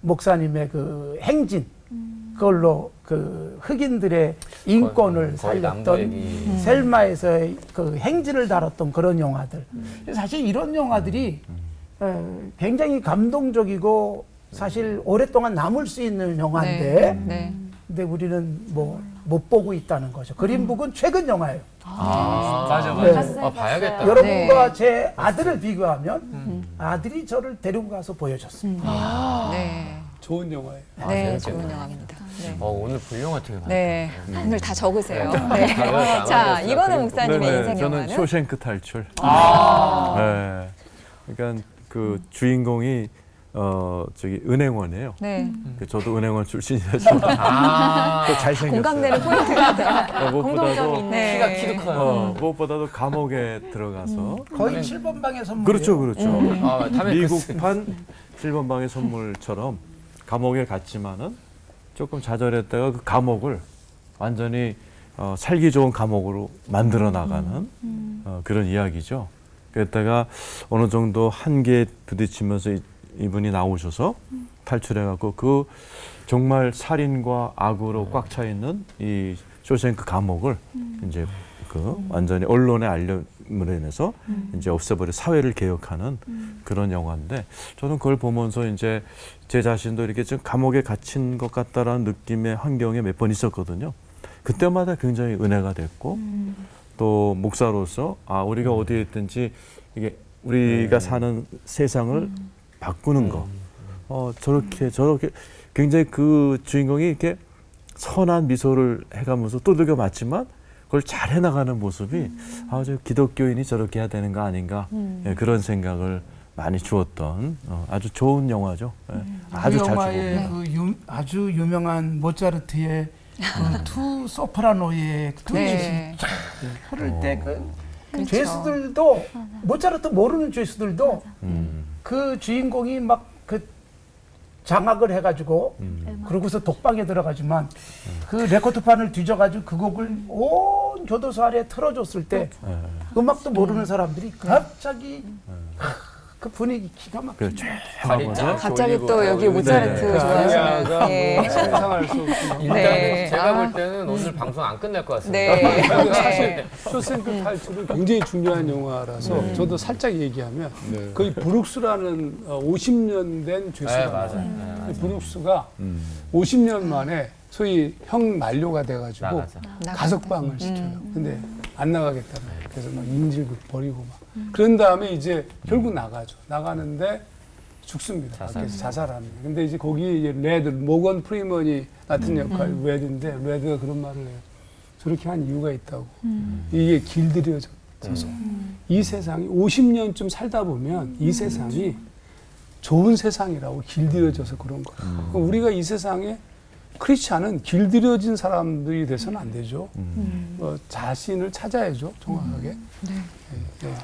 목사님의 그 행진 그걸로 그 흑인들의 인권을 살렸던 셀마에서의 그 행진을 다뤘던 그런 영화들. 사실 이런 영화들이 굉장히 감동적이고 사실 오랫동안 남을 수 있는 영화인데 네. 근데 우리는 뭐 못 보고 있다는 거죠. 그린북은 최근 영화예요. 맞아. 네. 봐야겠다. 여러분과 제 아들을 비교하면 아들이 저를 데리고 가서 보여줬습니다. 네. 좋은 영화예요. 네, 좋은 영화입니다. 오늘 볼 영화 되게 많다. 네, 오늘 다 적으세요. 네. 네. 다 자, 적었어요. 이건우 목사님의 네네, 인생 저는 영화는 쇼생크 탈출. 아. 네. 그러니까 그 주인공이 저기 은행원이에요. 네. 저도 은행원 출신이라서 또 잘생겼어요. 공감되는 포인트가 돼. 무엇보다도 네. 키도 커요. 무엇보다도 감옥에 들어가서 거의 7번 방의 선물. 그렇죠, 그렇죠. 타메크스. 미국판 7번 방의 선물처럼 감옥에 갔지만은 조금 좌절했다가 그 감옥을 완전히 살기 좋은 감옥으로 만들어 나가는 그런 이야기죠. 그랬다가 어느 정도 한계에 부딪히면서 이분이 나오셔서 탈출해갖고 그 정말 살인과 악으로 꽉 차 있는 이 쇼생크 감옥을 이제 그 완전히 언론의 알림으로 인해서 이제 없애버려 사회를 개혁하는 그런 영화인데 저는 그걸 보면서 이제 제 자신도 이렇게 좀 감옥에 갇힌 것 같다라는 느낌의 환경에 몇 번 있었거든요. 그때마다 굉장히 은혜가 됐고 또 목사로서 우리가 어디에 있든지 이게 우리가 사는 세상을 바꾸는 거 저렇게 굉장히 그 주인공이 이렇게 선한 미소를 해가면서 두들겨 맞지만 그걸 잘 해나가는 모습이 저 기독교인이 저렇게 해야 되는 거 아닌가 예, 그런 생각을 많이 주었던 아주 좋은 영화죠. 예, 아주 그 잘 영화의 주고. 아주 유명한 모차르트의 투 소프라노의 두 네. 흐를 때 그렇죠. 죄수들도 모차르트 모르는 죄수들도 그 주인공이 막 그 장악을 해가지고 그러고서 독방에 들어가지만 그 레코드판을 뒤져가지고 그 곡을 온 교도소 아래에 틀어줬을 때 음악도 모르는 사람들이 갑자기 그 분위기 기가 막혀. 갑자기 또 여기 모차르트 좋아하시는. 네. 상상할 수 없구나. 네. 제가 볼 때는 오늘 방송 안 끝날 것 같습니다. 네. 사실 쇼생크 탈출은 굉장히 중요한 영화라서 저도 살짝 얘기하면 거의 브룩스라는 50년 된 죄수가 네, 맞아요. 나와요. 브룩스가 50년 만에 소위 형 만료가 돼가지고 나가자. 가석방을 시켜요. 근데 안 나가겠다는 거예요. 그래서 막 인질극 버리고 막. 그런 다음에 이제 결국 나가죠. 나가는데 죽습니다. 밖에서 자살합니다. 근데 이제 거기 이제 레드, 모건 프리먼이 맡은 역할 레드인데 레드가 그런 말을 해요. 저렇게 한 이유가 있다고. 이게 길들여져서. 이 세상이 50년쯤 살다 보면 이 세상이 좋은 세상이라고 길들여져서 그런 거예요. 우리가 이 세상에 크리스찬은 길들여진 사람들이 돼서는 안 되죠. 자신을 찾아야죠, 정확하게. 네.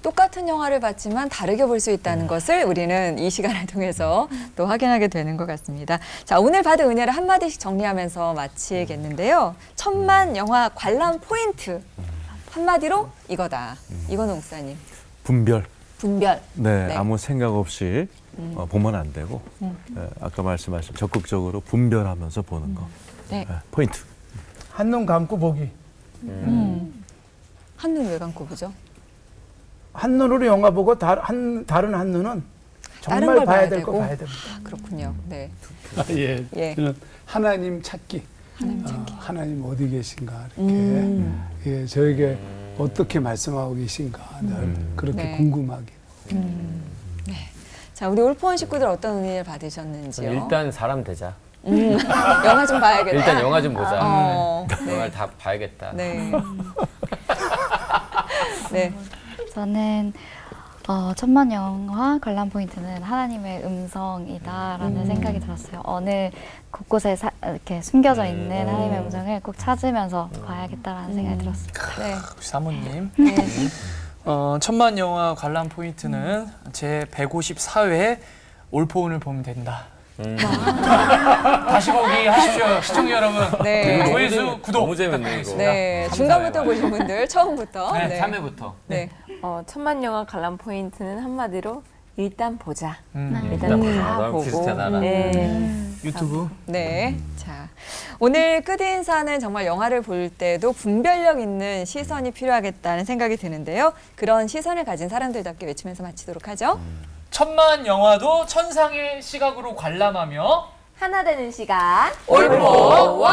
똑같은 영화를 봤지만 다르게 볼 수 있다는 것을 우리는 이 시간을 통해서 또 확인하게 되는 것 같습니다. 자, 오늘 받은 은혜를 한마디씩 정리하면서 마치겠는데요. 천만 영화 관람 포인트. 한마디로 이거다. 이건우 목사님. 분별. 분별. 네, 아무 생각 없이 보면 안 되고 아까 말씀하신 적극적으로 분별하면서 보는 거. 네. 포인트. 한눈 감고 보기. 한눈 왜 감고 보죠? 한눈으로 영화 보고 다른 한눈은 다른 정말 걸 봐야 봐야 될 거 되고? 봐야 됩니다. 그렇군요. 네. 예. 예. 저는 하나님 찾기. 하나님 어디 계신가 이렇게 예, 저에게 어떻게 말씀하고 계신가 늘 그렇게 네. 궁금하게. 자, 우리 올포원 식구들 어떤 은혜를 받으셨는지요? 일단 사람 되자. 영화 좀 봐야겠다. 일단 영화 좀 보자. 네. 영화를 다 봐야겠다. 네. 네. 저는 천만 영화 관람 포인트는 하나님의 음성이다라는 생각이 들었어요. 어느 곳곳에 이렇게 숨겨져 있는 하나님의 음성을 꼭 찾으면서 봐야겠다라는 생각이 들었습니다. 네. 사모님. 네. 천만 영화 관람 포인트는 제 154회 올포온을 보면 된다. 다시 보기 하십시오, 시청자 여러분. 네. 조회수 구독. 너무 재밌네 이거. 네. 중간부터 보신 분들, 처음부터. 네, 네. 3회부터. 네. 천만 영화 관람 포인트는 한마디로 일단 보자. 일단 다 너랑 보고. 비슷하다. 유튜브. 네. 자, 오늘 끝인사는 정말 영화를 볼 때도 분별력 있는 시선이 필요하겠다는 생각이 드는데요. 그런 시선을 가진 사람들답게 외치면서 마치도록 하죠. 천만 영화도 천상의 시각으로 관람하며 하나 되는 시간. 올포원!